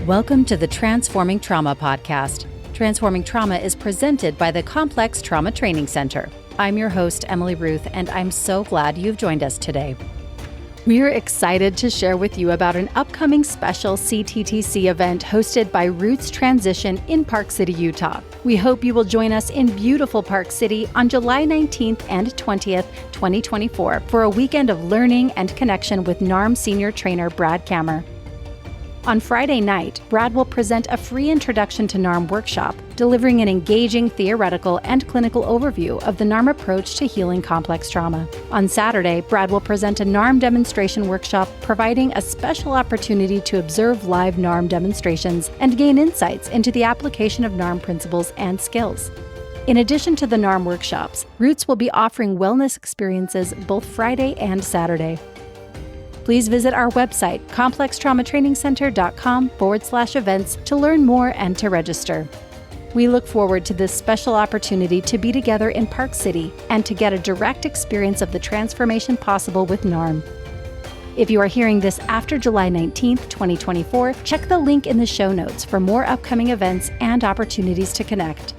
Welcome to the Transforming Trauma podcast. Transforming Trauma is presented by the Complex Trauma Training Center. I'm your host, Emily Ruth, and I'm so glad you've joined us today. We're excited to share with you about an upcoming special CTTC event hosted by Roots Transition in Park City, Utah. We hope you will join us in beautiful Park City on July 19th and 20th, 2024 for a weekend of learning and connection with NARM senior trainer Brad Kammer. On Friday night, Brad will present a free introduction to NARM workshop, delivering an engaging theoretical and clinical overview of the NARM approach to healing complex trauma. On Saturday, Brad will present a NARM demonstration workshop, providing a special opportunity to observe live NARM demonstrations and gain insights into the application of NARM principles and skills. In addition to the NARM workshops, Roots will be offering wellness experiences both Friday and Saturday. Please visit our website, complextraumatrainingcenter.com/events to learn more and to register. We look forward to this special opportunity to be together in Park City and to get a direct experience of the transformation possible with NARM. If you are hearing this after July 19th, 2024, check the link in the show notes for more upcoming events and opportunities to connect.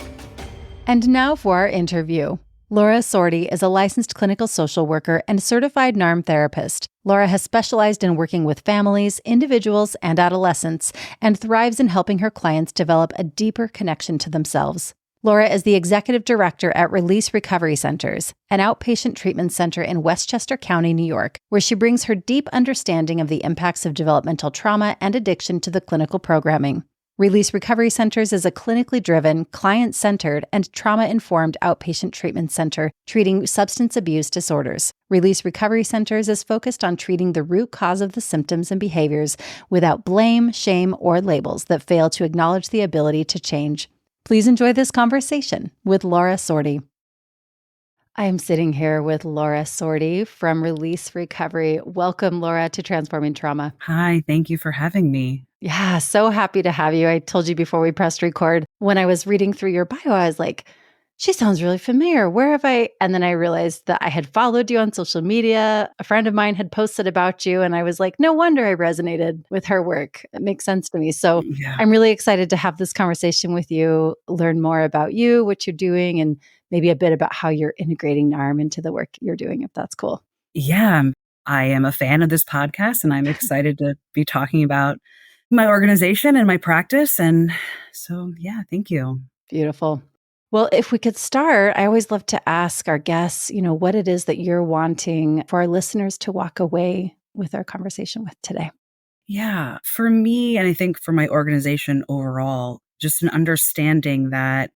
And now for our interview. Laura Sorte is a licensed clinical social worker and certified NARM therapist. Laura has specialized in working with families, individuals, and adolescents, and thrives in helping her clients develop a deeper connection to themselves. Laura is the executive director at Release Recovery Centers, an outpatient treatment center in Westchester County, New York, where she brings her deep understanding of the impacts of developmental trauma and addiction to the clinical programming. Release Recovery Centers is a clinically driven, client-centered, and trauma-informed outpatient treatment center treating substance abuse disorders. Release Recovery Centers is focused on treating the root cause of the symptoms and behaviors without blame, shame, or labels that fail to acknowledge the ability to change. Please enjoy this conversation with Laura Sorte. I am sitting here with Laura Sorte from Release Recovery. Welcome, Laura, to Transforming Trauma. Hi, thank you for having me. Yeah, so happy to have you. I told you before we pressed record, when I was reading through your bio, I was like, she sounds really familiar. Where have I? And then I realized that I had followed you on social media. A friend of mine had posted about you, and I was like, no wonder I resonated with her work. It makes sense to me. So Yeah. I'm really excited to have this conversation with you, learn more about you, what you're doing, and maybe a bit about how you're integrating NARM into the work you're doing, if that's cool. Yeah, I am a fan of this podcast, and I'm excited to be talking about my organization and my practice. And so, yeah, thank you. Beautiful. Well, if we could start, I always love to ask our guests, what it is that you're wanting for our listeners to walk away with our conversation with today. Yeah, for me, and I think for my organization overall, just an understanding that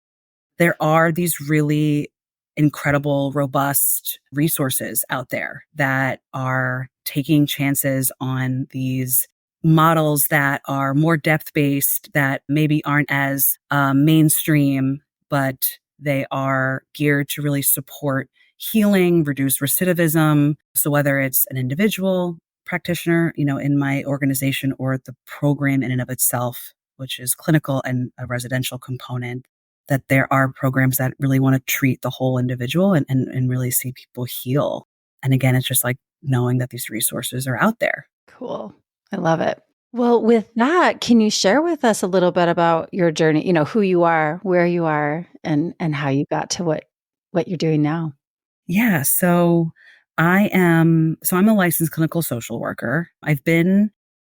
there are these really incredible, robust resources out there that are taking chances on these models that are more depth-based, that maybe aren't as mainstream, but they are geared to really support healing, reduce recidivism. So whether it's an individual practitioner, in my organization, or the program in and of itself, which is clinical and a residential component, that there are programs that really want to treat the whole individual and really see people heal. And again, it's just like knowing that these resources are out there. Cool. I love it. Well, with that, can you share with us a little bit about your journey, who you are, where you are, and how you got to what you're doing now? Yeah. So I'm a licensed clinical social worker. I've been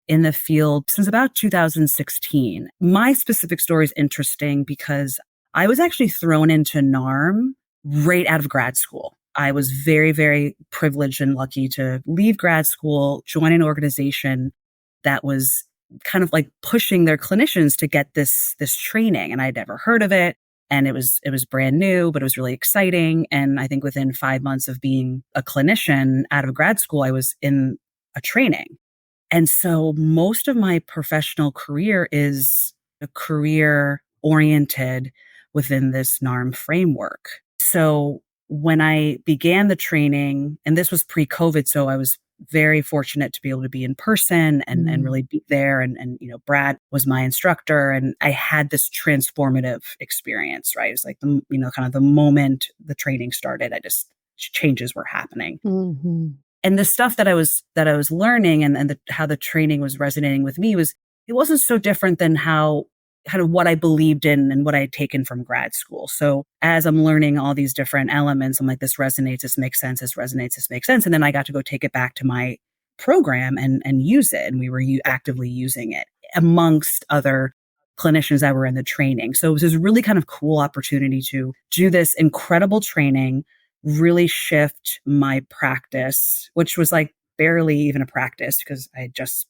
in the field since about 2016. My specific story is interesting because I was actually thrown into NARM right out of grad school. I was very, very privileged and lucky to leave grad school, join an organization that was kind of like pushing their clinicians to get this training. And I'd never heard of it. And it was brand new, but it was really exciting. And I think within 5 months of being a clinician out of grad school, I was in a training. And so most of my professional career is a career oriented within this NARM framework. So when I began the training, and this was pre-COVID, so I was very fortunate to be able to be in person and really be there. And Brad was my instructor, and I had this transformative experience, right? It was like, kind of the moment the training started, changes were happening. Mm-hmm. And the stuff that I was learning and how the training was resonating with me was it wasn't so different than how kind of what I believed in and what I had taken from grad school. So as I'm learning all these different elements, I'm like, this resonates, this makes sense, this resonates, this makes sense. And then I got to go take it back to my program and use it. And we were actively using it amongst other clinicians that were in the training. So it was this really kind of cool opportunity to do this incredible training, really shift my practice, which was like barely even a practice because I just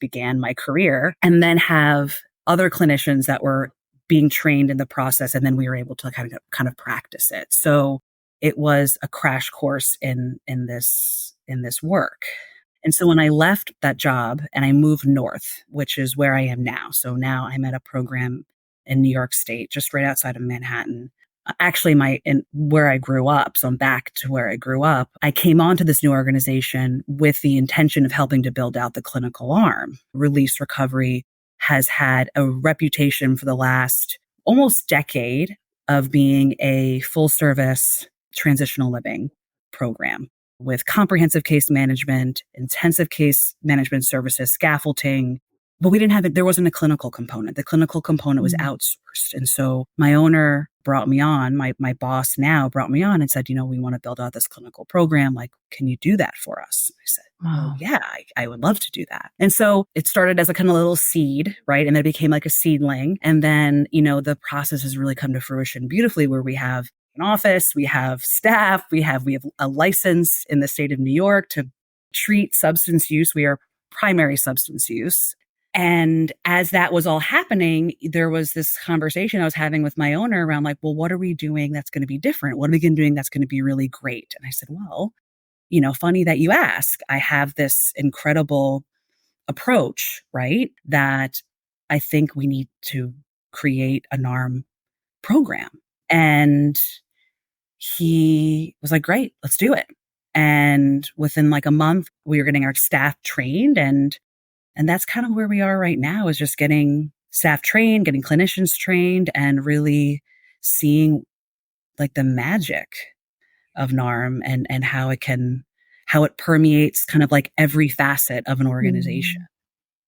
began my career, and then have other clinicians that were being trained in the process. And then we were able to kind of practice it. So it was a crash course in this work. And so when I left that job and I moved north, which is where I am now. So now I'm at a program in New York State, just right outside of Manhattan. Actually, where I grew up. So I'm back to where I grew up. I came onto this new organization with the intention of helping to build out the clinical arm. Release Recovery has had a reputation for the last almost decade of being a full service transitional living program with comprehensive case management, intensive case management services, scaffolding. But we didn't have it. There wasn't a clinical component. The clinical component was outsourced. And so my owner brought me on, my boss now brought me on and said, we want to build out this clinical program. Like, can you do that for us? I said, well, yeah, I would love to do that. And so it started as a kind of little seed, right? And then it became like a seedling. And then, the process has really come to fruition beautifully, where we have an office, we have staff, we have a license in the state of New York to treat substance use. We are primary substance use. And as that was all happening, there was this conversation I was having with my owner around like, well, what are we doing that's going to be different? What are we going to do that's going to be really great? And I said, well, funny that you ask. I have this incredible approach, right? That I think we need to create a NARM program. And he was like, great, let's do it. And within like a month, we were getting our staff trained, and that's kind of where we are right now, is just getting staff trained, getting clinicians trained, and really seeing like the magic of NARM and how it permeates kind of like every facet of an organization.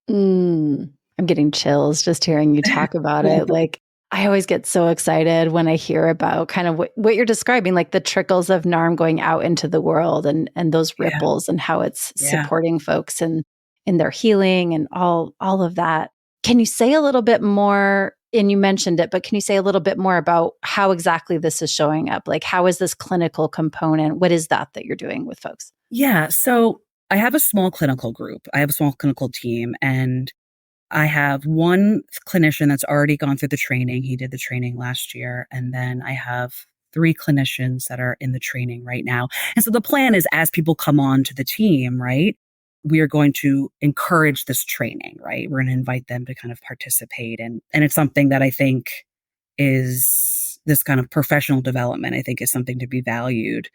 I'm getting chills just hearing you talk about it. Like, I always get so excited when I hear about kind of what you're describing, like the trickles of NARM going out into the world and those ripples and how it's supporting folks in their healing and all of that. Can you say a little bit more, and you mentioned it, but can you say a little bit more about how exactly this is showing up? Like, how is this clinical component? What is that you're doing with folks? Yeah. So I have a small clinical group. I have a small clinical team, and I have one clinician that's already gone through the training. He did the training last year. And then I have 3 clinicians that are in the training right now. And so the plan is, as people come on to the team, right, we are going to encourage this training, right? We're going to invite them to kind of participate. And it's something that I think is this kind of professional development, I think is something to be valued,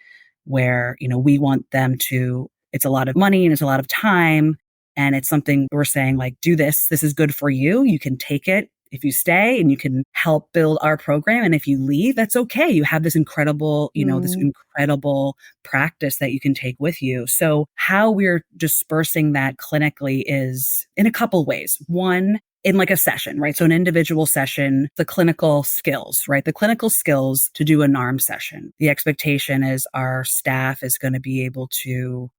where, we want them to, it's a lot of money and it's a lot of time. And it's something we're saying, like, do this. This is good for you. You can take it if you stay, and you can help build our program. And if you leave, that's okay. You have this incredible, this incredible practice that you can take with you. So how we're dispersing that clinically is in a couple ways. One, in like a session, right? So an individual session, the clinical skills, right? The clinical skills to do a NARM session. The expectation is our staff is going to be able to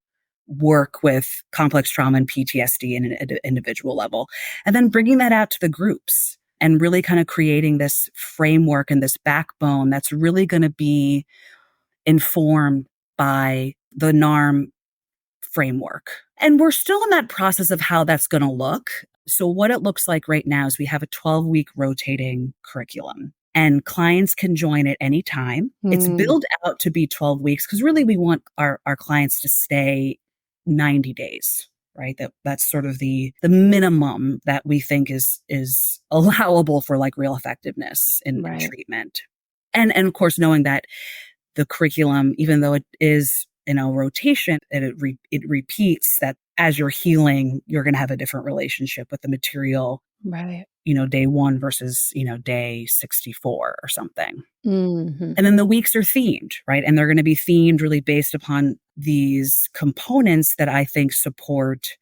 work with complex trauma and PTSD in an individual level, and then bringing that out to the groups and really kind of creating this framework and this backbone that's really going to be informed by the NARM framework. And we're still in that process of how that's going to look. So what it looks like right now is we have a 12-week rotating curriculum, and clients can join at any time. It's billed out to be 12 weeks because really we want our clients to stay 90 days, right? That's sort of the minimum that we think is allowable for like real effectiveness in treatment. And of course, knowing that the curriculum, even though it is rotation, it repeats, that as you're healing, you're going to have a different relationship with the material, right? Day 1 versus, day 64 or something. Mm-hmm. And then the weeks are themed, right? And they're going to be themed really based upon these components that I think support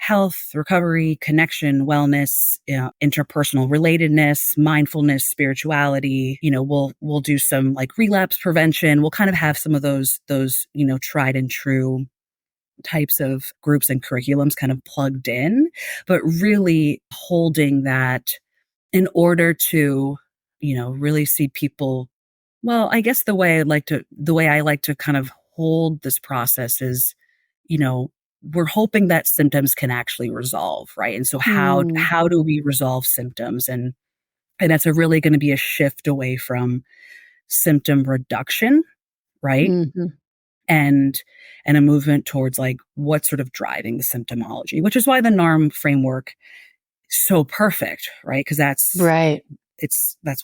health, recovery, connection, wellness, interpersonal relatedness, mindfulness, spirituality. We'll do some like relapse prevention. We'll kind of have some of those, tried and true types of groups and curriculums kind of plugged in, but really holding that in order to, really see people. Well, I guess the way I like to kind of hold this process is, we're hoping that symptoms can actually resolve, right? And so how do we resolve symptoms? And that's really going to be a shift away from symptom reduction, right? Mm-hmm. And a movement towards like what's sort of driving the symptomology, which is why the NARM framework is so perfect, right? Because that's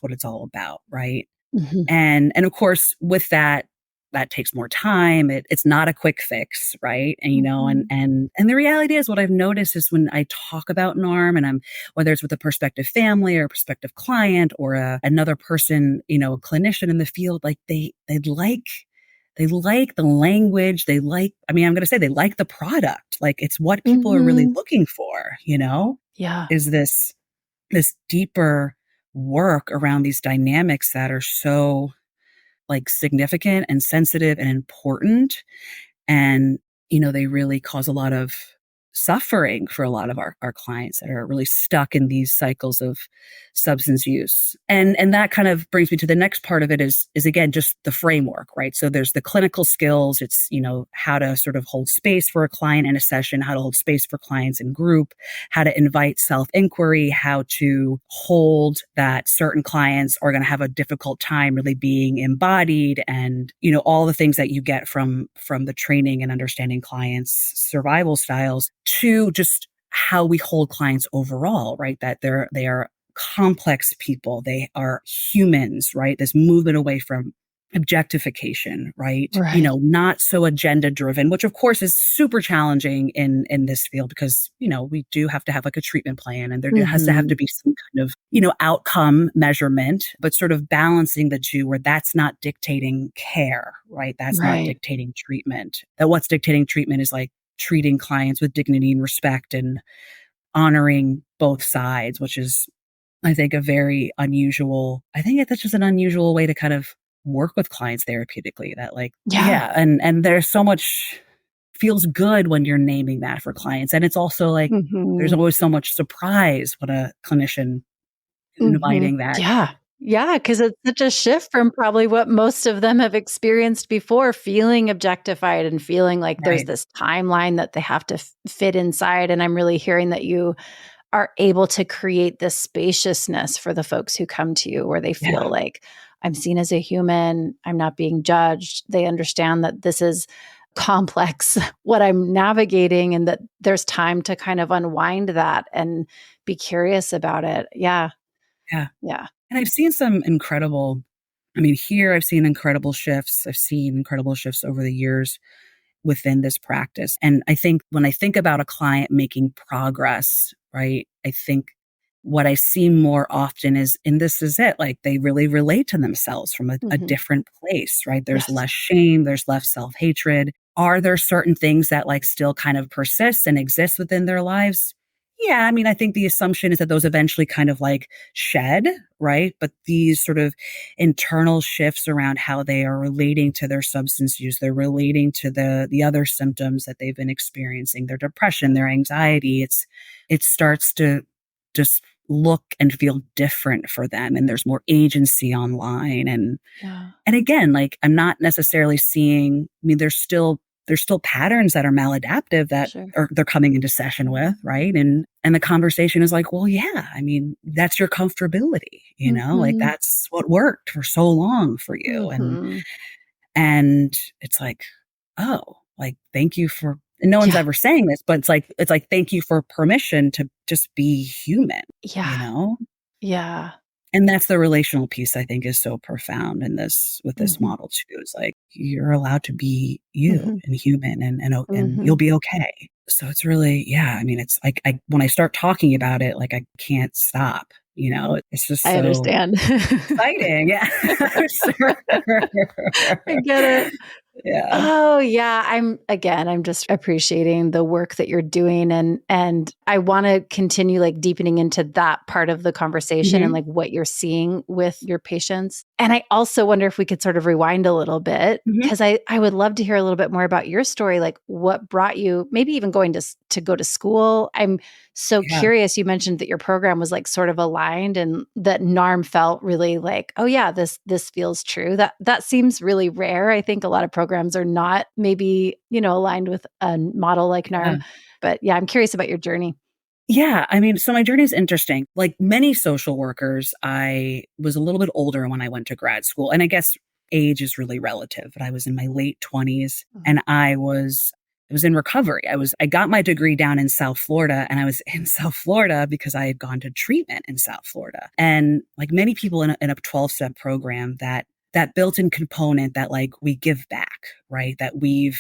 what it's all about, right? Mm-hmm. And of course, with that takes more time. It's not a quick fix, right? And and the reality is, what I've noticed is when I talk about NARM, and whether it's with a prospective family or a prospective client or another person, a clinician in the field, like they like the language. I'm going to say they like the product. Like it's what people are really looking for, Yeah. is this deeper work around these dynamics that are so like significant and sensitive and important. And, they really cause a lot of suffering for a lot of our clients that are really stuck in these cycles of substance use. And that kind of brings me to the next part of it is again, just the framework, right? So there's the clinical skills. It's, how to sort of hold space for a client in a session, how to hold space for clients in group, how to invite self-inquiry, how to hold that certain clients are going to have a difficult time really being embodied, and, all the things that you get from the training and understanding clients' survival styles, to just how we hold clients overall, right? That they are complex people. They are humans, right? This movement away from objectification, right? Not so agenda driven, which of course is super challenging in this field because, we do have to have like a treatment plan, and there has to have to be some kind of, outcome measurement, but sort of balancing the two where that's not dictating care, right? That's not dictating treatment. That what's dictating treatment is like treating clients with dignity and respect and honoring both sides, which is, I think, that's just an unusual way to kind of work with clients therapeutically. That and there's so much feels good when you're naming that for clients. And it's also like, there's always so much surprise when a clinician is inviting that. Yeah, because it's such a shift from probably what most of them have experienced before, feeling objectified and feeling like there's this timeline that they have to fit inside. And I'm really hearing that you are able to create this spaciousness for the folks who come to you, where they feel like I'm seen as a human, I'm not being judged. They understand that this is complex, what I'm navigating, and that there's time to kind of unwind that and be curious about it. Yeah. And I've seen some incredible, here I've seen incredible shifts. I've seen incredible shifts over the years within this practice. And I think when I think about a client making progress, right, I think what I see more often is, and this is it, like they really relate to themselves from a different place, right? There's less shame, there's less self-hatred. Are there certain things that like still kind of persist and exist within their lives? Yeah, I think the assumption is that those eventually kind of like shed, right? But these sort of internal shifts around how they are relating to their substance use, they're relating to the other symptoms that they've been experiencing, their depression, their anxiety, it starts to just look and feel different for them. And there's more agency online. And again, like I'm not necessarily seeing, there's still patterns that are maladaptive that they're coming into session with, right? And the conversation is like, well, yeah, that's your comfortability, like that's what worked for so long for you. And it's like, oh, like, thank you for, and no one's ever saying this, but it's like, thank you for permission to just be human, Yeah. And that's the relational piece I think is so profound in this, with this model too. It's like, you're allowed to be you and human and you'll be okay. So it's really, it's like, when I start talking about it, like I can't stop, it's just so I understand. exciting. Yeah. I get it. Yeah. Oh yeah, I'm just appreciating the work that you're doing, and I want to continue like deepening into that part of the conversation and Hmm. like what you're seeing with your patients. And I also wonder if we could sort of rewind a little bit, Hmm. because I would love to hear a little bit more about your story, like what brought you maybe even going to go to school. I'm so Yeah. curious. You mentioned that your program was like sort of aligned and that NARM felt really like, oh yeah, this feels true. That seems really rare. I think a lot of programs are not maybe, aligned with a model like Yeah. NARM. But yeah, I'm curious about your journey. Yeah. I mean, so my journey is interesting. Like many social workers, I was a little bit older when I went to grad school. And I guess age is really relative, but I was in my late 20s and I was in recovery. I got my degree down in South Florida, and I was in South Florida because I had gone to treatment in South Florida. And like many people in a 12-step program, that built-in component that like we give back, right? That Yeah.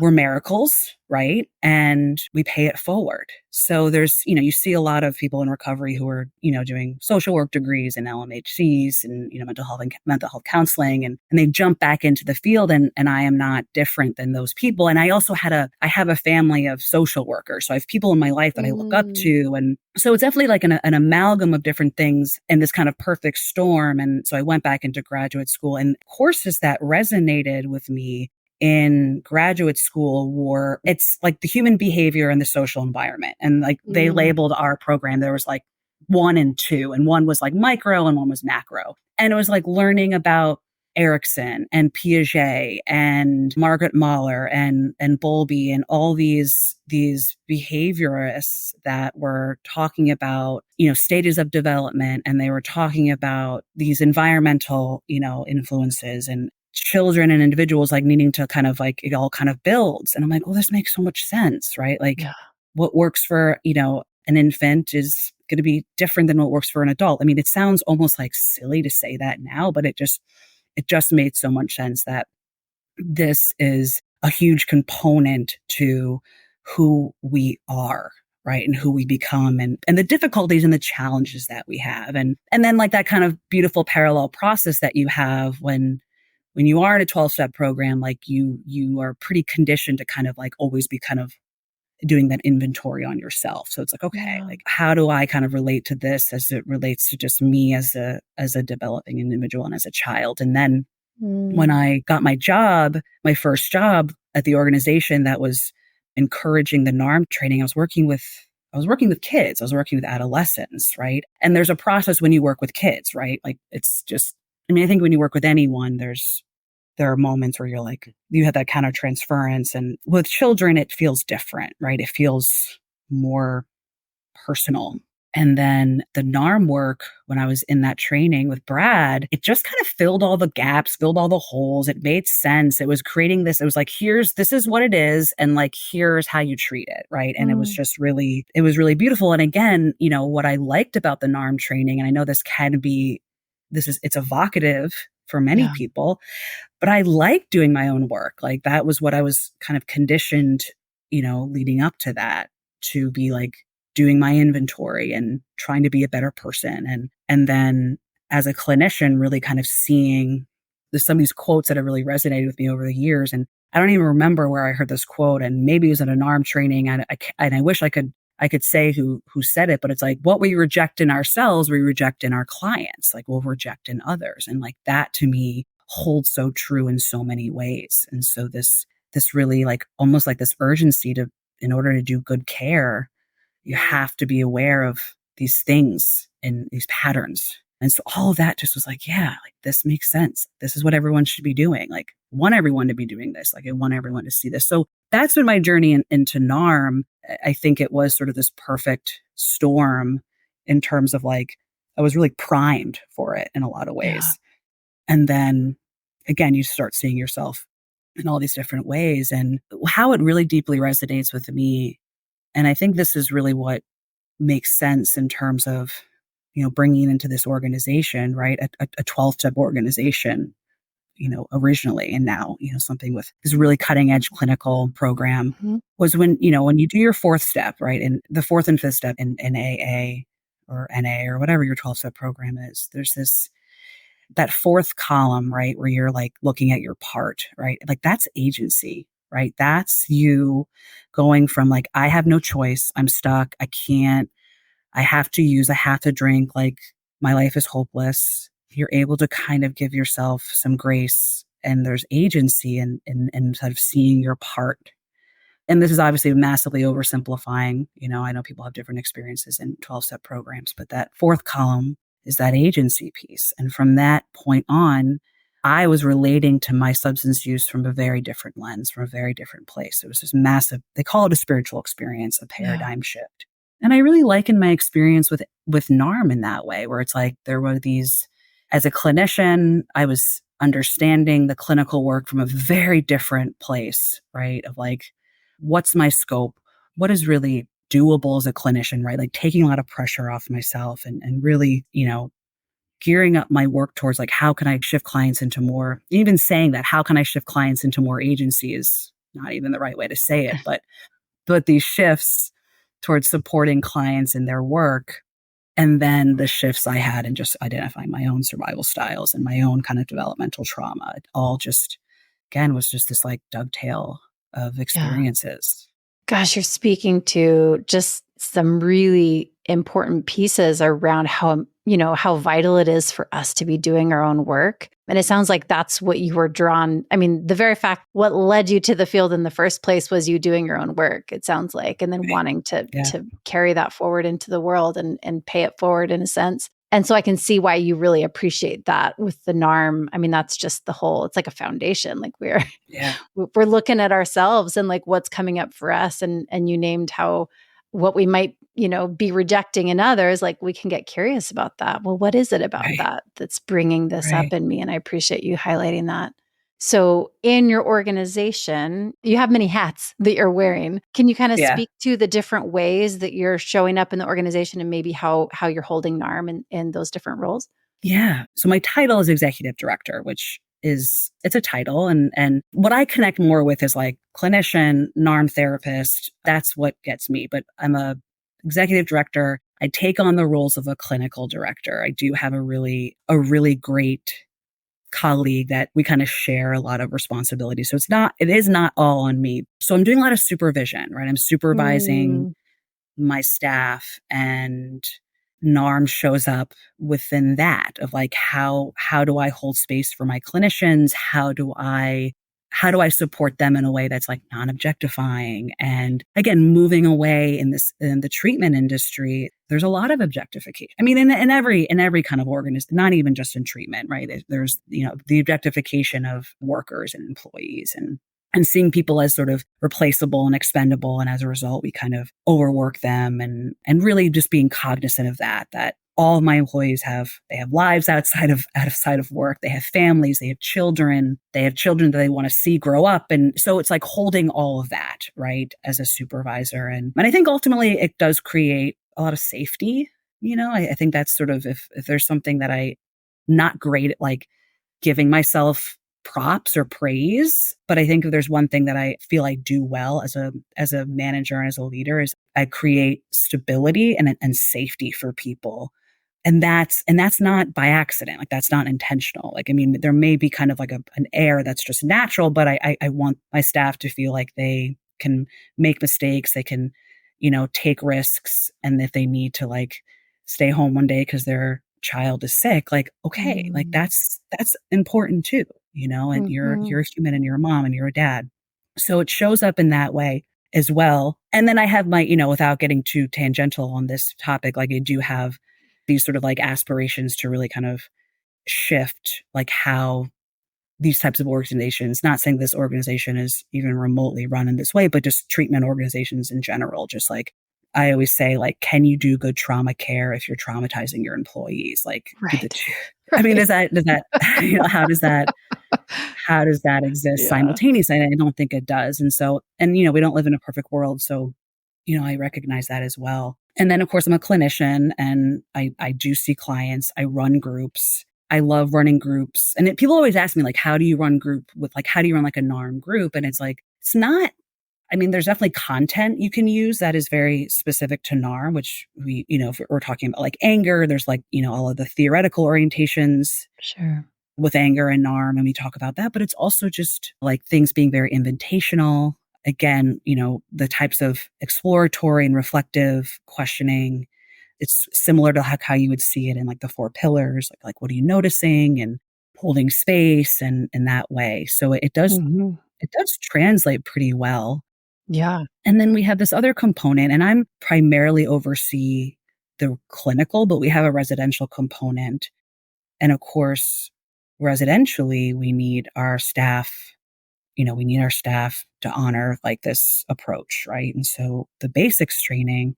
we're miracles, right? And we pay it forward. So you see a lot of people in recovery who are, doing social work degrees and LMHCs and, mental health counseling, and they jump back into the field. And I am not different than those people. And I also I have a family of social workers. So I have people in my life that I look up Mm, to. And so it's definitely like an amalgam of different things in this kind of perfect storm. And so I went back into graduate school, and courses that resonated with me in graduate school were it's like the human behavior and the social environment. And like they mm, labeled our program, there was like 1 and 2, and one was like micro and one was macro. And it was like learning about Erickson and Piaget and Margaret Mahler and Bowlby and all these behaviorists that were talking about, stages of development, and they were talking about these environmental, influences and children and individuals like needing to kind of like it all kind of builds. And I'm like, well, this makes so much sense, right? Like yeah. what works for, an infant is going to be different than what works for an adult. I mean, it sounds almost like silly to say that now, but it just made so much sense that this is a huge component to who we are, right? And who we become, and the difficulties and the challenges that we have. And then like that kind of beautiful parallel process that you have when you are in a 12-step program, like you are pretty conditioned to kind of like always be kind of doing that inventory on yourself. So it's like, okay, Yeah. like how do I kind of relate to this as it relates to just me as a developing individual and as a child? And then when Mm, I got my first job at the organization that was encouraging the NARM training, I was working with kids. I was working with adolescents, right? And there's a process when you work with kids, right? Like it's just, I mean, I think when you work with anyone, there are moments where you're like, you have that kind of transference. And with children, it feels different, right? It feels more personal. And then the NARM work, when I was in that training with Brad, it just kind of filled all the gaps, filled all the holes. It made sense. It was creating this. It was like, this is what it is. And like, here's how you treat it. Right. And mm, it was really beautiful. And again, what I liked about the NARM training, and I know it's evocative for many yeah. people, but I like doing my own work. Like that was what I was kind of conditioned, leading up to that, to be like doing my inventory and trying to be a better person. And then as a clinician, really kind of seeing there's some of these quotes that have really resonated with me over the years. And I don't even remember where I heard this quote, and maybe it was in an arm training. And I wish I could say who said it, but it's like what we reject in ourselves, we reject in our clients, like we'll reject in others. And like that to me holds so true in so many ways. And so this really like almost like this urgency to, in order to do good care, you have to be aware of these things and these patterns. And so all of that just was like, yeah, like this makes sense. This is what everyone should be doing. Like I want everyone to be doing this. Like I want everyone to see this. So that's been my journey into NARM. I think it was sort of this perfect storm in terms of like, I was really primed for it in a lot of Yeah. ways. And then again, you start seeing yourself in all these different ways, and how it really deeply resonates with me. And I think this is really what makes sense in terms of, bringing into this organization, right? A 12-step organization, originally, and now, something with this really cutting edge clinical program Mhm. was when you do your fourth step, right? And the fourth and fifth step in AA or NA or whatever your 12-step program is, there's this that fourth column, right, where you're like looking at your part, right? Like that's agency, right? That's you going from like, I have no choice. I'm stuck. I can't, I have to drink. Like my life is hopeless. You're able to kind of give yourself some grace, and there's agency and sort of seeing your part. And this is obviously massively oversimplifying. I know people have different experiences in 12-step programs, but that fourth column is that agency piece. And from that point on, I was relating to my substance use from a very different lens, from a very different place. It was this massive, they call it a spiritual experience, a paradigm shift. And I really liken my experience with NARM in that way, where it's like there were these, as a clinician, I was understanding the clinical work from a very different place, right? Of like, what's my scope? What is really doable as a clinician, right? Like taking a lot of pressure off myself and really, gearing up my work towards like, how can I shift clients into more, even saying that, how can I shift clients into more agency is not even the right way to say it, but these shifts towards supporting clients in their work. And then the shifts I had in just identifying my own survival styles and my own kind of developmental trauma, it all just, again, was just this like dovetail of experiences. Gosh, you're speaking to just some really important pieces around how vital it is for us to be doing our own work. And it sounds like that's what you were drawn. I mean, the very fact what led you to the field in the first place was you doing your own work, it sounds like, and then wanting to carry that forward into the world and pay it forward in a sense. And so I can see why you really appreciate that with the NARM. I mean, that's just it's like a foundation. Like we're looking at ourselves and like what's coming up for us. And you named what we might, be rejecting in others, like we can get curious about that. Well, what is it about that that's bringing this up in me? And I appreciate you highlighting that. So in your organization, you have many hats that you're wearing. Can you kind of speak to the different ways that you're showing up in the organization and maybe how you're holding NARM in those different roles? Yeah. So my title is executive director, which it's a title. And what I connect more with is like clinician, NARM therapist. That's what gets me. But I'm a executive director. I take on the roles of a clinical director. I do have a really great colleague that we kind of share a lot of responsibility. So it is not all on me. So I'm doing a lot of supervision, right? I'm supervising my staff, and NARM shows up within that of like, how do I hold space for my clinicians? How do I support them in a way that's like non-objectifying? And again, moving away in the treatment industry, there's a lot of objectification. I mean, in every kind of organism, not even just in treatment, right? There's, the objectification of workers and employees and seeing people as sort of replaceable and expendable. And as a result, we kind of overwork them and really just being cognizant of that all of my employees they have lives outside of work. They have families, they have children that they want to see grow up. And so it's like holding all of that, right, as a supervisor. And I think ultimately it does create a lot of safety. I think that's sort of, if there's something that I'm not great at, like giving myself props or praise, but I think if there's one thing that I feel I do well as a manager and as a leader is I create stability and safety for people. And that's not by accident. Like that's not intentional. Like, I mean, there may be kind of like an air that's just natural, but I want my staff to feel like they can make mistakes. They can, take risks. And if they need to like stay home one day because their child is sick, like, okay, like that's important too, and you're a human and you're a mom and you're a dad. So it shows up in that way as well. And then I have my, without getting too tangential on this topic, like I do have these sort of like aspirations to really kind of shift like how these types of organizations, not saying this organization is even remotely run in this way, but just treatment organizations in general, just like I always say, like, can you do good trauma care if you're traumatizing your employees? Like, I mean, does that, how does that exist simultaneously? And I don't think it does. And so, we don't live in a perfect world. So, I recognize that as well. And then of course I'm a clinician and I do see clients. I run groups. I love running groups. And people always ask me like, how do you run like a NARM group? And it's like, I mean, there's definitely content you can use that is very specific to NARM, which we, if we're talking about like anger, there's like, all of the theoretical orientations Sure. with anger and NARM, and we talk about that, but it's also just like things being very invitational. Again, the types of exploratory and reflective questioning. It's similar to how you would see it in like the 4 pillars, like what are you noticing, and holding space and in that way. So it does Mhm. it does translate pretty well. Yeah. And then we have this other component, and I'm primarily oversee the clinical, but we have a residential component. And of course, residentially, we need our staff, to honor like this approach, right? And so the basics training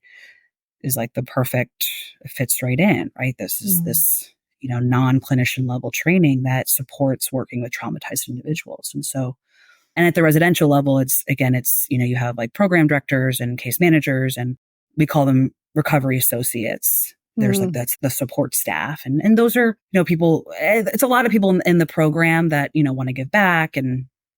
is like the perfect, it fits right in, right? This is Mm. this, non-clinician level training that supports working with traumatized individuals. And at the residential level, you have like program directors and case managers, and we call them recovery associates. There's like, Mm. that's the support staff. And those are, people, it's a lot of people in the program that, want to give back,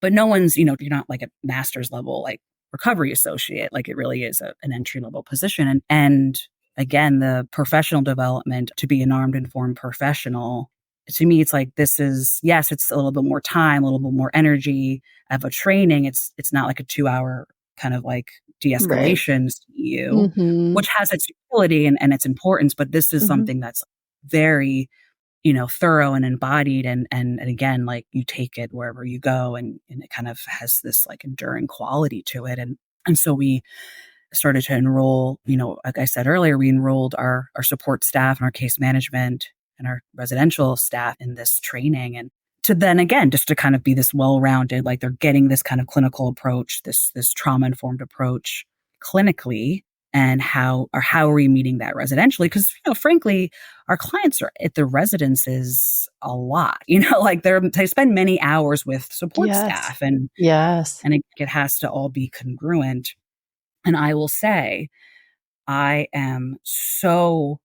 but no one's, you're not like a master's level, like recovery associate. Like it really is an entry level position. And again, the professional development to be a NARM-informed professional, to me, it's like, yes, it's a little bit more time, a little bit more energy of a training. It's not like a 2-hour kind of like Right. de-escalation CEU, Mhm. which has its utility and its importance, but this is Mhm. something that's very, thorough and embodied. And again, like you take it wherever you go, and it kind of has this like enduring quality to it. And so we started to enroll, like I said earlier, we enrolled our support staff and our case management and our residential staff in this training. And to then again, just to kind of be this well-rounded, like they're getting this kind of clinical approach, this trauma-informed approach clinically, and how are we meeting that residentially? Because, frankly, our clients are at the residences a lot, like they spend many hours with support Yes. staff, and Yes. it has to all be congruent. And I will say, I am so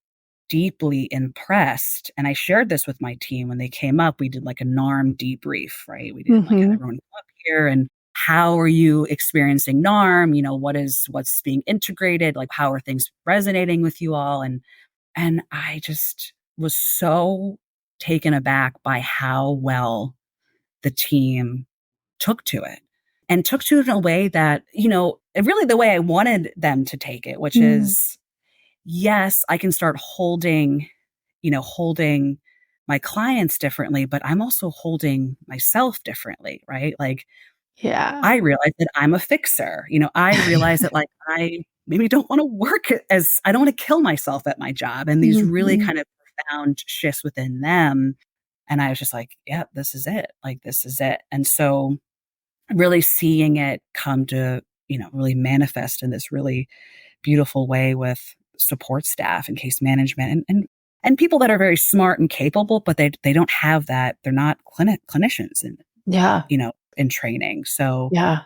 deeply impressed. And I shared this with my team when they came up. We did like a NARM debrief, right? We did like had Mhm. everyone come up here, and how are you experiencing NARM? What's being integrated? Like, how are things resonating with you all? And I just was so taken aback by how well the team took to it, and took to it in a way that, really the way I wanted them to take it, which Mm. is, yes, I can start holding my clients differently, but I'm also holding myself differently, right? Like Yeah. I realize that I'm a fixer. I realize that like I maybe don't want to I don't want to kill myself at my job, and these really Mhm. kind of profound shifts within them. And I was just like, yeah, this is it. Like, this is it. And so really seeing it come to, really manifest in this really beautiful way with support staff and case management, and people that are very smart and capable, but they don't have that. They're not clinicians Yeah. in training. So Yeah.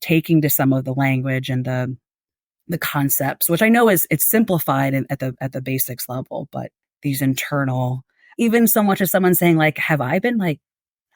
taking to some of the language and the concepts, which I know it's simplified at the basics level, but these internal, even so much as someone saying like, have I been like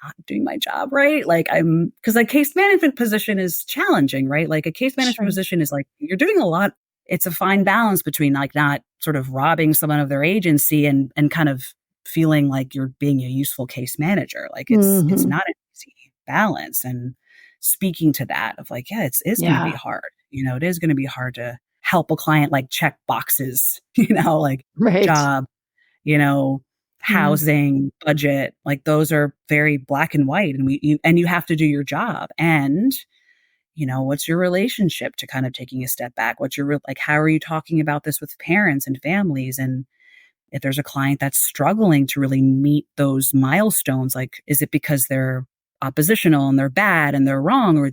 not doing my job right? Like because a case management position is challenging, right? Like a case management Sure. position is like, you're doing a lot. It's a fine balance between like not sort of robbing someone of their agency and kind of feeling like you're being a useful case manager. Like it's Mhm. not an easy balance. And speaking to that of like, yeah, it's going to be Yeah. hard. It is going to be hard to help a client like check boxes, like Right. job, you know, Mm. housing, budget, like those are very black and white, and you have to do your job. And, what's your relationship to kind of taking a step back? Like, how are you talking about this with parents and families? And if there's a client that's struggling to really meet those milestones, like, is it because they're oppositional and they're bad and they're wrong, or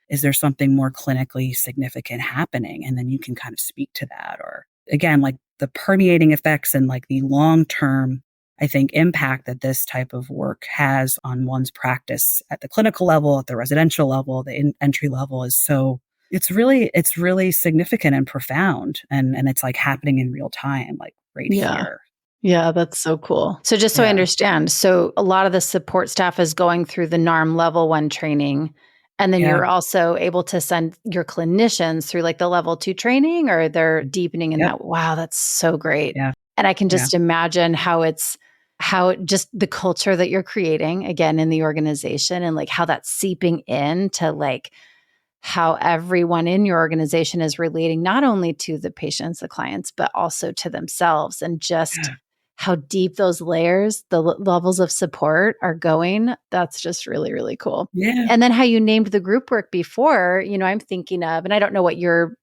is there something more clinically significant happening? And then you can kind of speak to that. Or again, like the permeating effects and like the long-term, I think, impact that this type of work has on one's practice at the clinical level, at the residential level, the entry level is so, it's really significant and profound. And it's like happening in real time, like right Yeah. here. Yeah, that's so cool. So just so I Yeah. understand, so a lot of the support staff is going through the NARM level 1 training, And then Yeah. you're also able to send your clinicians through like the level 2 training, or they're deepening in Yep. that. Wow, that's so great. Yeah. And I can Yeah. just imagine how just the culture that you're creating again in the organization, and like how that's seeping into like how everyone in your organization is relating not only to the patients, the clients, but also to themselves, and just Yeah. how deep those layers, the levels of support are going. That's just really, really cool. Yeah. And then how you named the group work before, I'm thinking of, and I don't know what your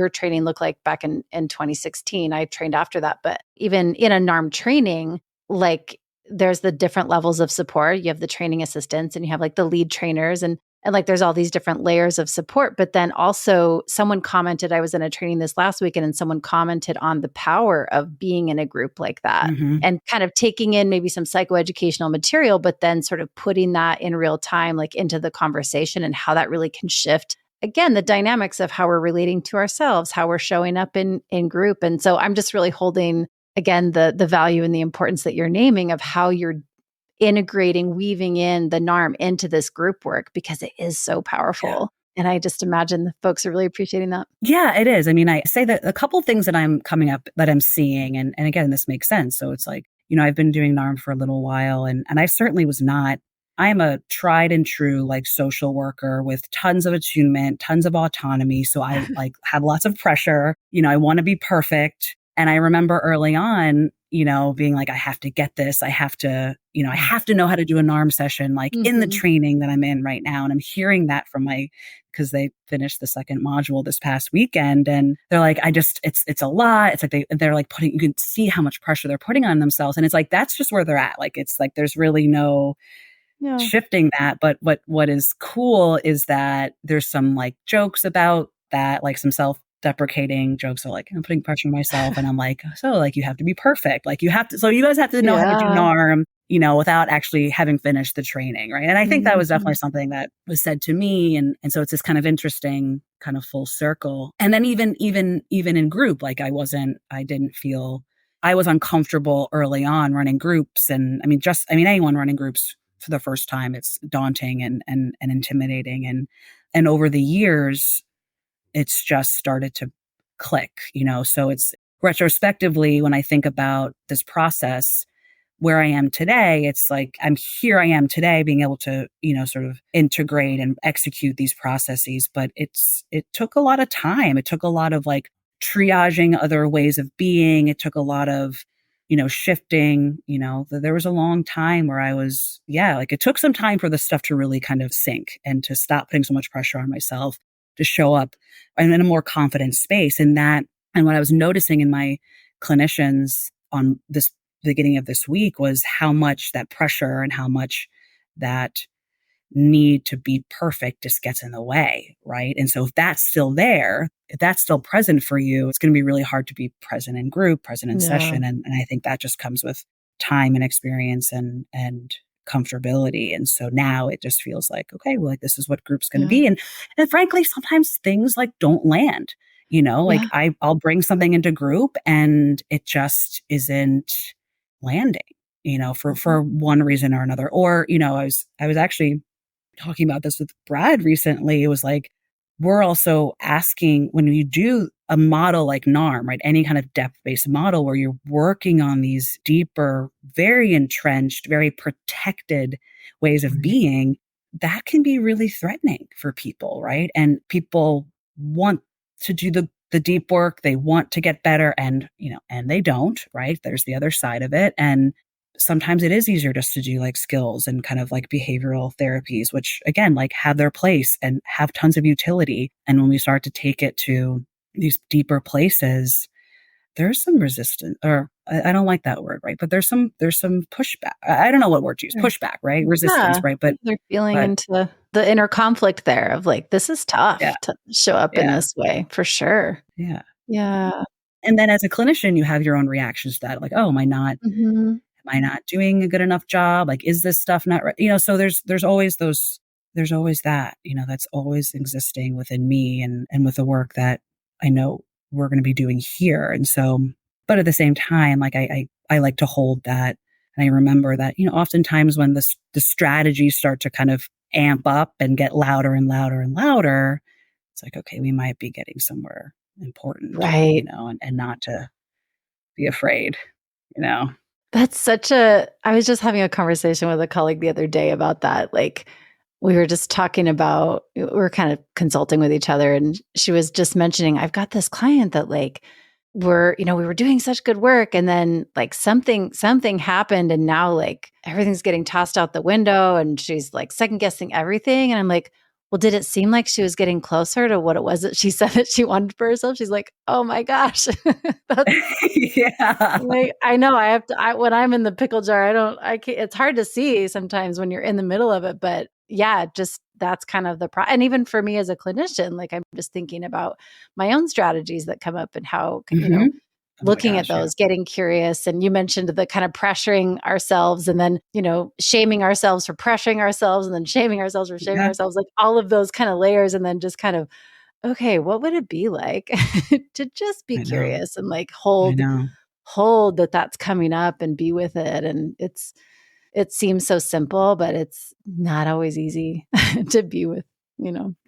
training looked like back in 2016. I trained after that, but even in a NARM training, like there's the different levels of support. You have the training assistants and you have like the lead trainers, and like there's all these different layers of support. But then also someone commented, I was in a training this last weekend, and someone commented on the power of being in a group like that Mm-hmm. and kind of taking in maybe some psychoeducational material, but then sort of putting that in real time, like into the conversation, and how that really can shift again the dynamics of how we're relating to ourselves, how we're showing up in group. And so I'm just really holding again the value and the importance that you're naming of how you're integrating, weaving in the NARM into this group work, because it is so Yeah. powerful. And I just imagine the folks are really appreciating that. Yeah, it is. I mean, I say that a couple of things that I'm coming up that I'm seeing, and again, this makes sense. So it's like, I've been doing NARM for a little while, and I certainly was not. I am a tried and true like social worker with tons of attunement, tons of autonomy. So I like have lots of pressure. I want to be perfect. And I remember early on, being like, I have to get this. I have to, I have to know how to do a NARM session, like in the Mhm. training that I'm in right now. And I'm hearing that from because they finished the second module this past weekend, and they're like, it's a lot. It's like they're like you can see how much pressure they're putting on themselves. And it's like, that's just where they're at. Like, it's like, there's really no Yeah. shifting that. But what is cool is that there's some like jokes about that, like some self-deprecating jokes. So like, I'm putting pressure on myself, and I'm like, so like, you have to be perfect. Like so you guys have to know how to do Yeah. NARM, without actually having finished the training. Right. And I think that was definitely Mhm. something that was said to me. And so it's this kind of interesting kind of full circle. And then even in group, like I didn't feel I was uncomfortable early on running groups. And anyone running groups for the first time, it's daunting and intimidating. And over the years, it's just started to click, so it's retrospectively, when I think about this process, where I am today, it's like I am today being able to, sort of integrate and execute these processes. But it took a lot of time. It took a lot of like triaging other ways of being. It took a lot of, shifting, there was a long time where like it took some time for this stuff to really kind of sink and to stop putting so much pressure on myself, to show up in a more confident space. And what I was noticing in my clinicians on this beginning of this week was how much that pressure and how much that need to be perfect just gets in the way, right? And so if that's still there, if that's still present for you, it's going to be really hard to be present in group, present in Yeah. session. And I think that just comes with time and experience and comfortability. And so now it just feels like, okay, well, like this is what group's going to Yeah. be. And frankly, sometimes things like don't land, like Yeah. I'll bring something into group and it just isn't landing, for one reason or another. Or, I was actually talking about this with Brad recently. It was like, we're also asking, when you do a model like NARM, right? Any kind of depth-based model where you're working on these deeper, very entrenched, very protected ways of being, that can be really threatening for people, right? And people want to do the deep work. They want to get better, and, and they don't, right? There's the other side of it. And sometimes it is easier just to do like skills and kind of like behavioral therapies, which again, like have their place and have tons of utility. And when we start to take it to these deeper places, there's some resistance, or I don't like that word, right? But there's some pushback. I don't know what word to use. Sure. Pushback, right? Resistance, Yeah. right? But They're feeling but into the inner conflict there of like, this is yeah, tough to show up in yeah, this way for sure. yeah. Yeah. And then as a clinician, you have your own reactions to that, like, oh, Mhm. am I not doing a good enough job? Like, is this stuff not right? So there's always there's always that, that's always existing within me and with the work that I know we're going to be doing here. And so, but at the same time, like I like to hold that. And I remember that, oftentimes when the strategies start to kind of amp up and get louder and louder and louder, it's like, okay, we might be getting somewhere important, Right. and not to be afraid, you know? That's I was just having a conversation with a colleague the other day about that. Like, we were just talking about, we were kind of consulting with each other, and she was just mentioning, I've got this client that like, we were doing such good work, and then like something happened, and now like everything's getting tossed out the window, and she's like second guessing everything. And I'm like, well, did it seem like she was getting closer to what it was that she said that she wanted for herself? She's like, oh my gosh. That's Yeah. like, I know when I'm in the pickle jar, I can't, it's hard to see sometimes when you're in the middle of it, but yeah, just that's kind of and even for me as a clinician, like I'm just thinking about my own strategies that come up and how, Mhm. Oh my looking at gosh, yeah. those, getting curious. And you mentioned the kind of pressuring ourselves and then, shaming ourselves for pressuring ourselves and then shaming ourselves for shaming Yeah, ourselves, like all of those kind of layers. And then just kind of, okay, what would it be like to just be I know, curious and like I hold know. that's coming up and be with it. And it seems so simple, but it's not always easy to be with.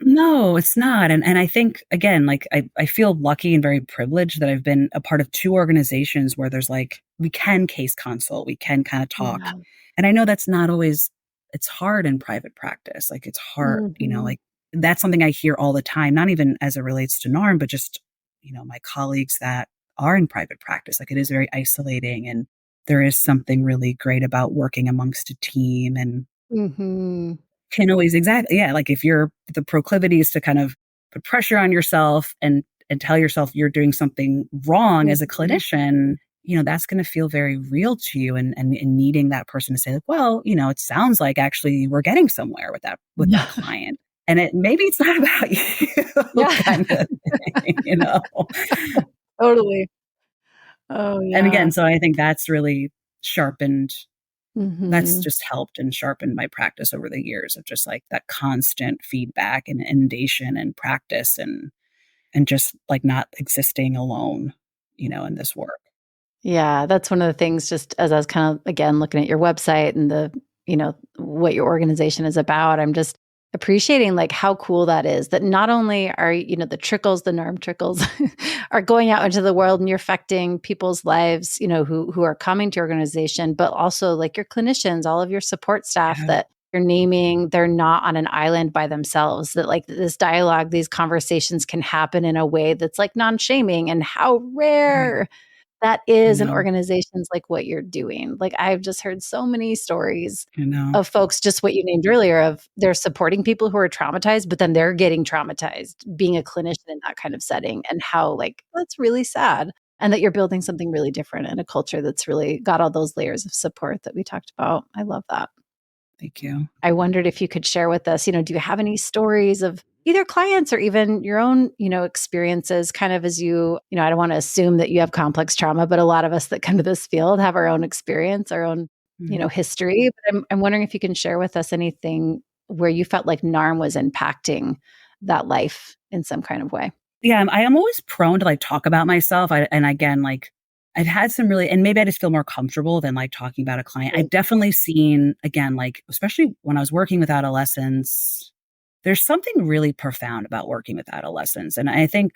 No, it's not, and I think, again, like, I feel lucky and very privileged that I've been a part of 2 organizations where there's, like, we can case consult, we can kinda talk, Yeah. and I know that's not always it's hard in private practice, like, it's hard, Mhm. like, that's something I hear all the time, not even as it relates to NARM, but just, my colleagues that are in private practice, like, it is very isolating, and there is something really great about working amongst a team and Mhm. can always exactly, yeah, like, if you're the proclivities to kind of put pressure on yourself and tell yourself you're doing something wrong as a Mhm. clinician, that's gonna feel very real to you and needing that person to say, like, "Well, it sounds like actually we're getting somewhere with that Yeah. client, and maybe it's not about you," Yeah. kind of thing. Totally. Oh, And yeah. again, so I think sharpened that's Mhm. just helped and sharpened my practice over the years of just like that constant feedback and inundation and practice and just like not existing alone, in this work. Yeah, that's one of the things just as I was kind of, again, looking at your website and what your organization is about, I'm just appreciating like how cool that is that not only are, the trickles, the NARM trickles are going out into the world and you're affecting people's lives, who are coming to your organization, but also like your clinicians, all of your support staff Yeah. that you're naming, they're not on an island by themselves, that like this dialogue, these conversations can happen in a way that's like non-shaming. And how Right. rare that I is in know. organizations like what you're doing. Like, I've just heard so many stories I know. of folks, just what you named earlier, of they're supporting people who are traumatized, but then they're getting traumatized being a clinician in that kind of setting, and how, like, that's really sad, and that you're building something really different in a culture that's really got all those layers of support that we talked about. I love that. Thank you. I wondered if you could share with us, do you have any stories of either clients or even your own, experiences kind of as I don't want to assume that you have complex trauma, but a lot of us that come to this field have our own experience, our own, Mhm. history. But I'm wondering if you can share with us anything where you felt like NARM was impacting that life in some kind of way. Yeah, I am always prone to like talk about myself. And again, like I've had some really, and maybe I just feel more comfortable than like talking about a client. I've Sure. definitely seen, again, like, especially when I was working with adolescents, there's something really profound about working with adolescents. And I think,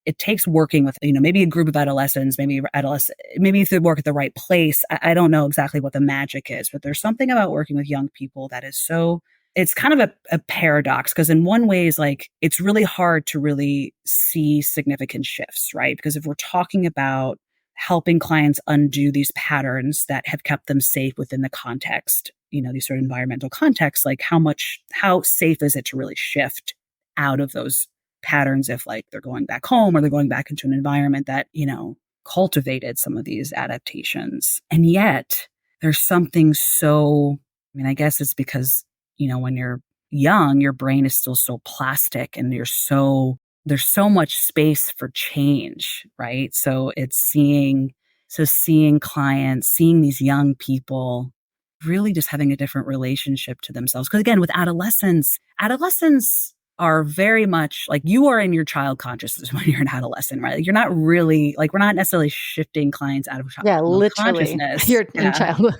it takes working with, maybe a group of adolescents, maybe if they work at the right place. I don't know exactly what the magic is, but there's something about working with young people that is so it's kind of a paradox because in one way is like it's really hard to really see significant shifts, right? Because if we're talking about helping clients undo these patterns that have kept them safe within the context, these sort of environmental contexts, like how safe is it to really shift out of those patterns if like they're going back home or they're going back into an environment that, cultivated some of these adaptations. And yet there's something so, I guess it's because when you're young, your brain is still so plastic and there's so much space for change, right? Seeing clients, seeing these young people really just having a different relationship to themselves. Because again, with adolescents are very much like you are in your child consciousness when you're an adolescent, right? Like you're not really like we're not necessarily shifting clients out of Yeah, literally. consciousness. Your Yeah. child.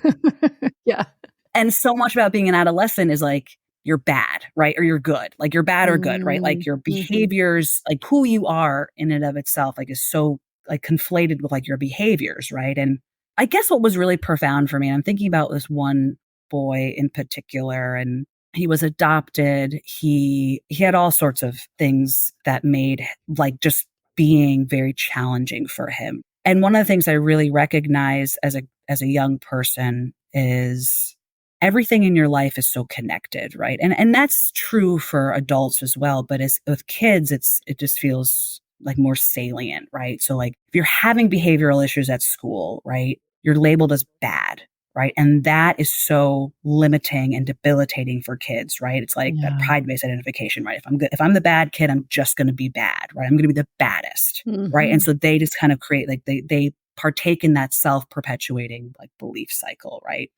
Yeah. And so much about being an adolescent is like you're bad, right? Or you're good. Like you're bad or good, right? Like your Mm-hmm. behaviors, like who you are in and of itself, like is so like conflated with like your behaviors, right? And I guess what was really profound for me, and I'm thinking about this one boy in particular, and he was adopted. He had all sorts of things that made like just being very challenging for him. And one of the things I really recognize as a young person is everything in your life is so connected, right? And that's true for adults as well, but as with kids it just feels like more salient, right? So like if you're having behavioral issues at school, right? You're labeled as bad, right? And that is so limiting and debilitating for kids, right? It's like that Yeah. pride-based identification, right? If I'm the bad kid, I'm just going to be bad, right? I'm going to be the baddest, right? And Mm-hmm. so they just kind of create like they partake in that self-perpetuating like belief cycle, right?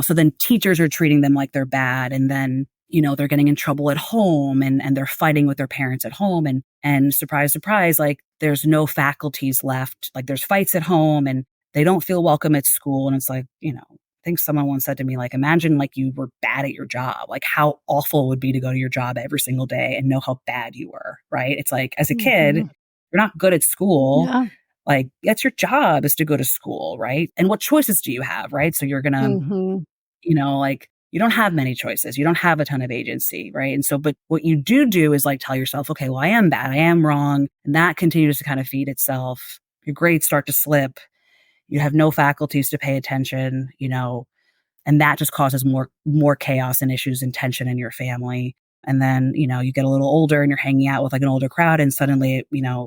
So then teachers are treating them like they're bad, and then they're getting in trouble at home, and they're fighting with their parents at home, and surprise surprise, like there's no faculties left, like there's fights at home, and they don't feel welcome at school. And it's like, I think someone once said to me, like, imagine like you were bad at your job, like how awful it would be to go to your job every single day and know how bad you were, right? It's like as a kid, Mm-hmm. you're not good at school. Yeah. Like that's your job, is to go to school, right? And what choices do you have, right? So you're gonna, Mm-hmm. like you don't have many choices. You don't have a ton of agency, right? And so, but what you do is like tell yourself, okay, well, I am bad, I am wrong, and that continues to kind of feed itself. Your grades start to slip. You have no faculties to pay attention, and that just causes more chaos and issues and tension in your family. And then, you get a little older and you're hanging out with like an older crowd, and suddenly,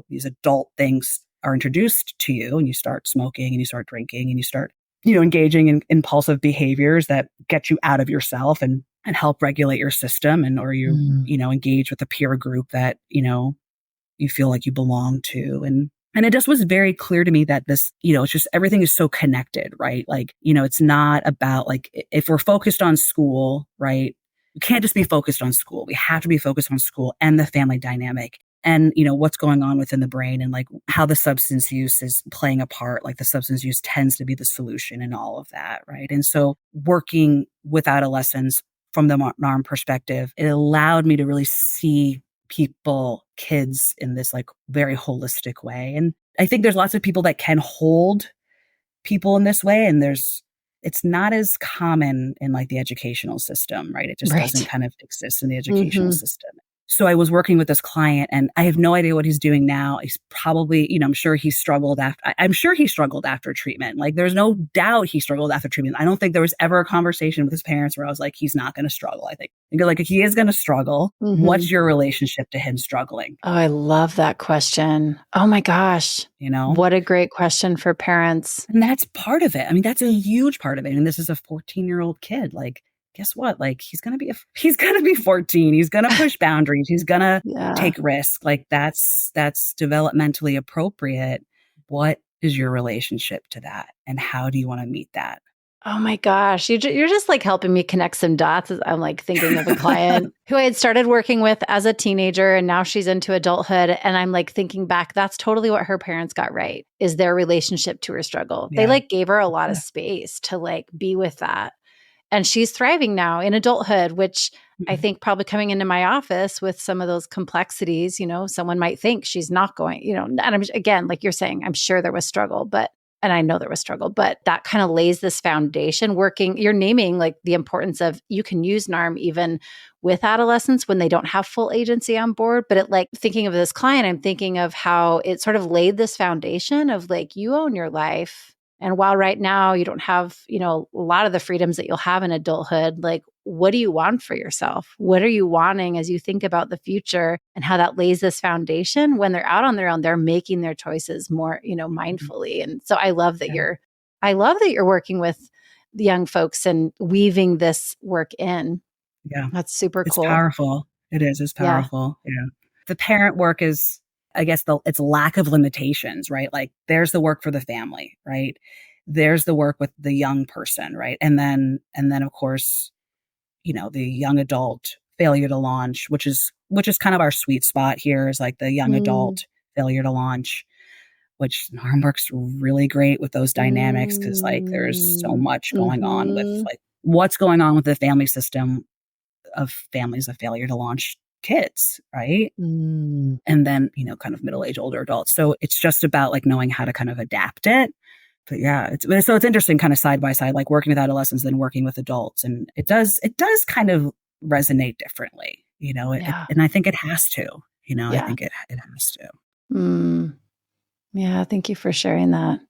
these adult things are introduced to you, and you start smoking and you start drinking and you start, engaging in impulsive behaviors that get you out of yourself and help regulate your system, and or you, Mm. engage with a peer group that, you feel like you belong to. And it just was very clear to me that this, it's just everything is so connected, right? Like, it's not about like, if we're focused on school, right? We can't just be focused on school. We have to be focused on school and the family dynamic and, what's going on within the brain, and like how the substance use is playing a part. Like the substance use tends to be the solution in all of that, right? And so working with adolescents from the NARM perspective, it allowed me to really see kids in this like very holistic way. And I think there's lots of people that can hold people in this way. And it's not as common in like the educational system, right? It just doesn't Right. kind of exist in the educational Mm-hmm. system. So I was working with this client, and I have no idea what he's doing now. He's probably, I'm sure he struggled after treatment. Like there's no doubt he struggled after treatment. I don't think there was ever a conversation with his parents where I was like, he's not going to struggle. I think like he is going to struggle. Mm-hmm. What's your relationship to him struggling? Oh, I love that question. Oh my gosh. You know? What a great question for parents. And that's part of it. I mean, that's a huge part of it. And this is a 14-year-old kid. Like, guess what? Like, he's going to be 14. He's going to push boundaries. He's going to Yeah. take risks. Like that's developmentally appropriate. What is your relationship to that? And how do you want to meet that? Oh my gosh. You're just like helping me connect some dots. I'm like thinking of a client who I had started working with as a teenager, and now she's into adulthood. And I'm like thinking back, that's totally what her parents got right, is their relationship to her struggle. Yeah. They like gave her a lot of Yeah. space to like be with that. And she's thriving now in adulthood, which I think probably coming into my office with some of those complexities, someone might think she's not going, and again, like you're saying, I'm sure there was struggle, and I know there was struggle, but that kind of lays this foundation you're naming like the importance of you can use NARM even with adolescents when they don't have full agency on board. But thinking of this client, I'm thinking of how it sort of laid this foundation of like, you own your life. And while right now you don't have, a lot of the freedoms that you'll have in adulthood, like, what do you want for yourself? What are you wanting as you think about the future, and how that lays this foundation when they're out on their own, they're making their choices more, mindfully. And so I love that you're working with the young folks and weaving this work in. Yeah. That's super It's cool. powerful. It is. It's Yeah. powerful. Yeah. The parent work is, I guess, it's lack of limitations, right? Like there's the work for the family, right? There's the work with the young person, right? And then of course, the young adult failure to launch, which is kind of our sweet spot here, is like the young adult failure to launch, which NARM works really great with those dynamics, because like there's so much going on with Mm-hmm. like what's going on with the family system, of families of failure to launch kids, right? Mm. And then, kind of middle-aged, older adults. So it's just about like knowing how to kind of adapt it. But yeah, it's interesting kind of side by side, like working with adolescents and working with adults. And it does kind of resonate differently, Yeah. and I think it has to, I Yeah. think it has to. Mm. Yeah. Thank you for sharing that.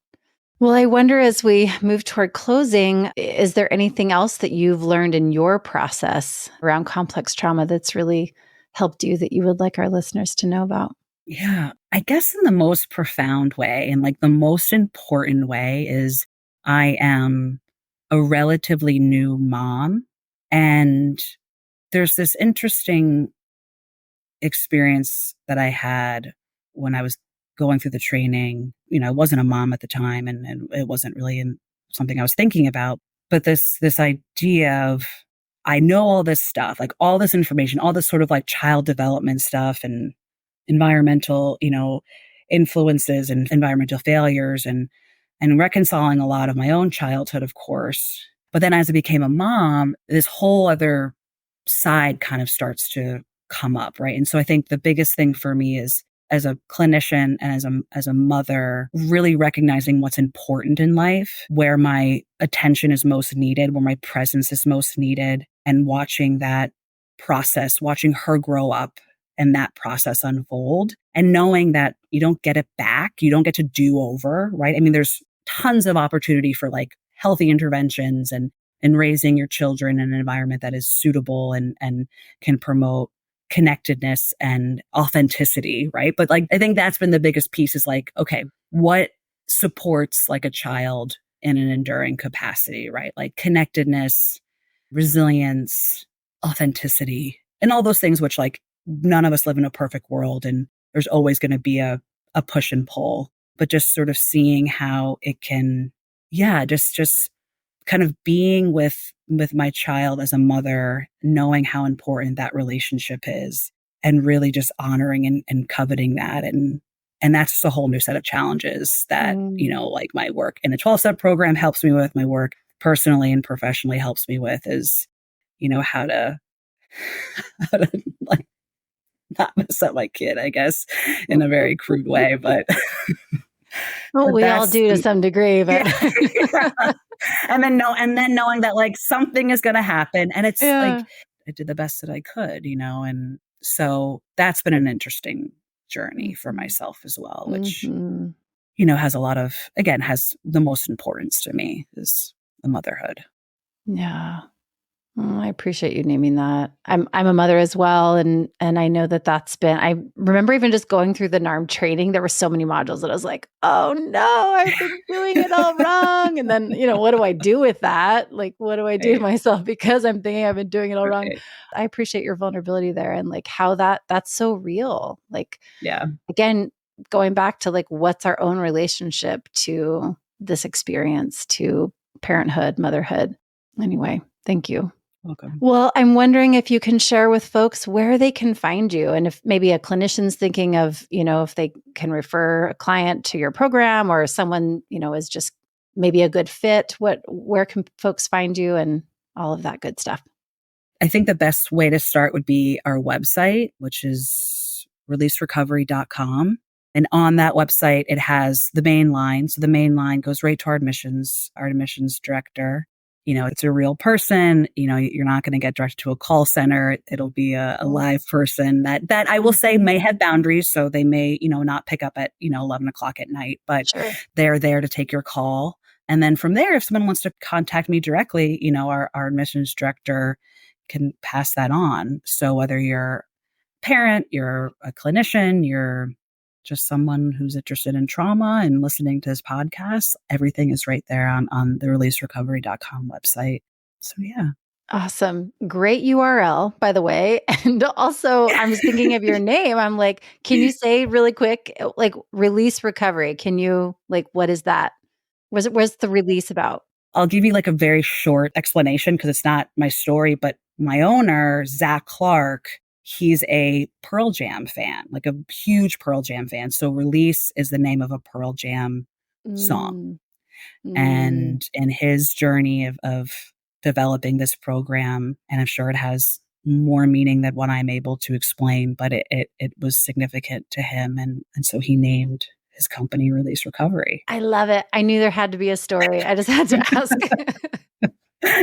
Well, I wonder as we move toward closing, is there anything else that you've learned in your process around complex trauma that's really helped you that you would like our listeners to know about? Yeah, I guess in the most profound way and like the most important way is I am a relatively new mom. And there's this interesting experience that I had when I was going through the training. I wasn't a mom at the time, and it wasn't really something I was thinking about. But this idea of I know all this stuff, like all this information, all this sort of like child development stuff and environmental, influences and environmental failures and reconciling a lot of my own childhood, of course. But then as I became a mom, this whole other side kind of starts to come up, right? And so I think the biggest thing for me is as a clinician and as a mother, really recognizing what's important in life, where my attention is most needed, where my presence is most needed, and watching that process, watching her grow up and that process unfold, and knowing that you don't get it back, you don't get to do over, right? I mean, there's tons of opportunity for like healthy interventions and raising your children in an environment that is suitable and can promote connectedness and authenticity, right? But like, I think that's been the biggest piece is like, okay, what supports like a child in an enduring capacity, right? Like connectedness, resilience, authenticity, and all those things, which like none of us live in a perfect world. And there's always going to be a push and pull, but just sort of seeing how it can, yeah, just kind of being with my child as a mother, knowing how important that relationship is and really just honoring and coveting that. And that's just a whole new set of challenges that, like my work in the 12-step program helps me with, my work personally and professionally helps me with is, how to like not mess up my kid, I guess, in a very crude way, but Well, but we all that's do to some degree, but yeah. And then knowing that like something is going to happen, and it's like yeah. I did the best that I could, and so that's been an interesting journey for myself as well, which Mm-hmm. has a lot of, again, has the most importance to me is the motherhood. Yeah. I appreciate you naming that. I'm a mother as well, and I know that that's been. I remember even just going through the NARM training. There were so many modules that I was like, "Oh no, I've been doing it all wrong." And then, what do I do with that? Like, what do I do to Right, myself because I'm thinking I've been doing it all wrong? right. I appreciate your vulnerability there and like how that's so real. Like, Yeah. again, going back to like what's our own relationship to this experience, to parenthood, motherhood. Anyway, thank you. Welcome. Well, I'm wondering if you can share with folks where they can find you and if maybe a clinician's thinking of, if they can refer a client to your program or someone, is just maybe a good fit, where can folks find you and all of that good stuff? I think the best way to start would be our website, which is releaserecovery.com. And on that website, it has the main line. So the main line goes right to our admissions director. It's a real person. You're not going to get directed to a call center. It'll be a live person that I will say may have boundaries. So they may, not pick up at, 11 o'clock at night, but Sure. they're there to take your call. And then from there, if someone wants to contact me directly, our admissions director can pass that on. So whether you're a parent, you're a clinician, you're just someone who's interested in trauma and listening to this podcast, everything is right there on the releaserecovery.com website. So yeah. Awesome. Great URL, by the way. And also, I was thinking of your name. I'm like, can you say really quick, like release recovery? Can you, like, what is that? Where's the release about? I'll give you like a very short explanation because it's not my story, but my owner, Zach Clark, he's a Pearl Jam fan, like a huge Pearl Jam fan. So Release is the name of a Pearl Jam song. Mm, mm, And in his journey of developing this program, and I'm sure it has more meaning than what I'm able to explain, but it was significant to him. And so he named his company Release Recovery. I love it. I knew there had to be a story. I just had to ask.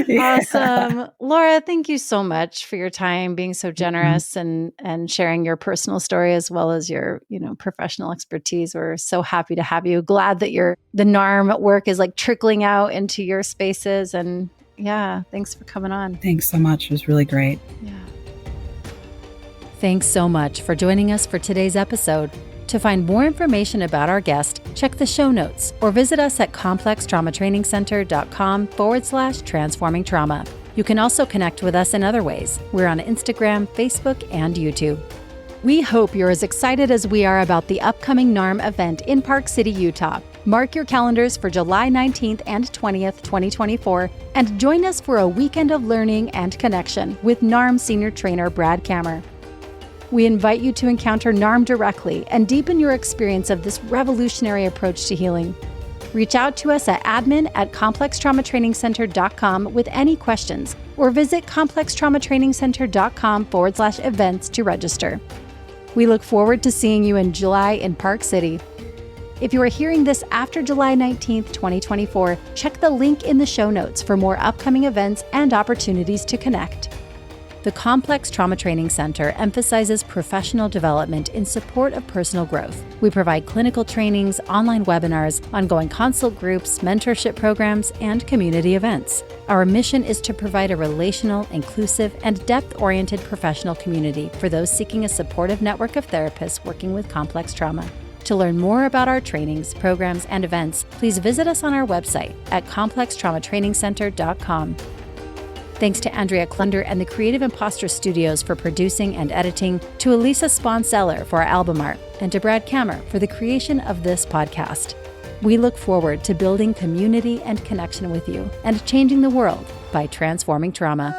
Yeah. Awesome. Laura, thank you so much for your time, being so generous and sharing your personal story as well as your, professional expertise. We're so happy to have you. Glad that the NARM work is like trickling out into your spaces. And yeah, thanks for coming on. Thanks so much. It was really great. Yeah. Thanks so much for joining us for today's episode. To find more information about our guest, check the show notes or visit us at complextraumatrainingcenter.com/transforming trauma. You can also connect with us in other ways. We're on Instagram, Facebook, and YouTube. We hope you're as excited as we are about the upcoming NARM event in Park City, Utah. Mark your calendars for July 19th and 20th, 2024, and join us for a weekend of learning and connection with NARM Senior Trainer Brad Kammer. We invite you to encounter NARM directly and deepen your experience of this revolutionary approach to healing. Reach out to us at admin@complextraumatrainingcenter.com with any questions, or visit complextraumatrainingcenter.com/events to register. We look forward to seeing you in July in Park City. If you are hearing this after July 19th, 2024, check the link in the show notes for more upcoming events and opportunities to connect. The Complex Trauma Training Center emphasizes professional development in support of personal growth. We provide clinical trainings, online webinars, ongoing consult groups, mentorship programs, and community events. Our mission is to provide a relational, inclusive, and depth-oriented professional community for those seeking a supportive network of therapists working with complex trauma. To learn more about our trainings, programs, and events, please visit us on our website at complextraumatrainingcenter.com. Thanks to Andrea Klunder and the Creative Imposter Studios for producing and editing, to Elisa Sponseller for our album art, and to Brad Kammer for the creation of this podcast. We look forward to building community and connection with you and changing the world by transforming trauma.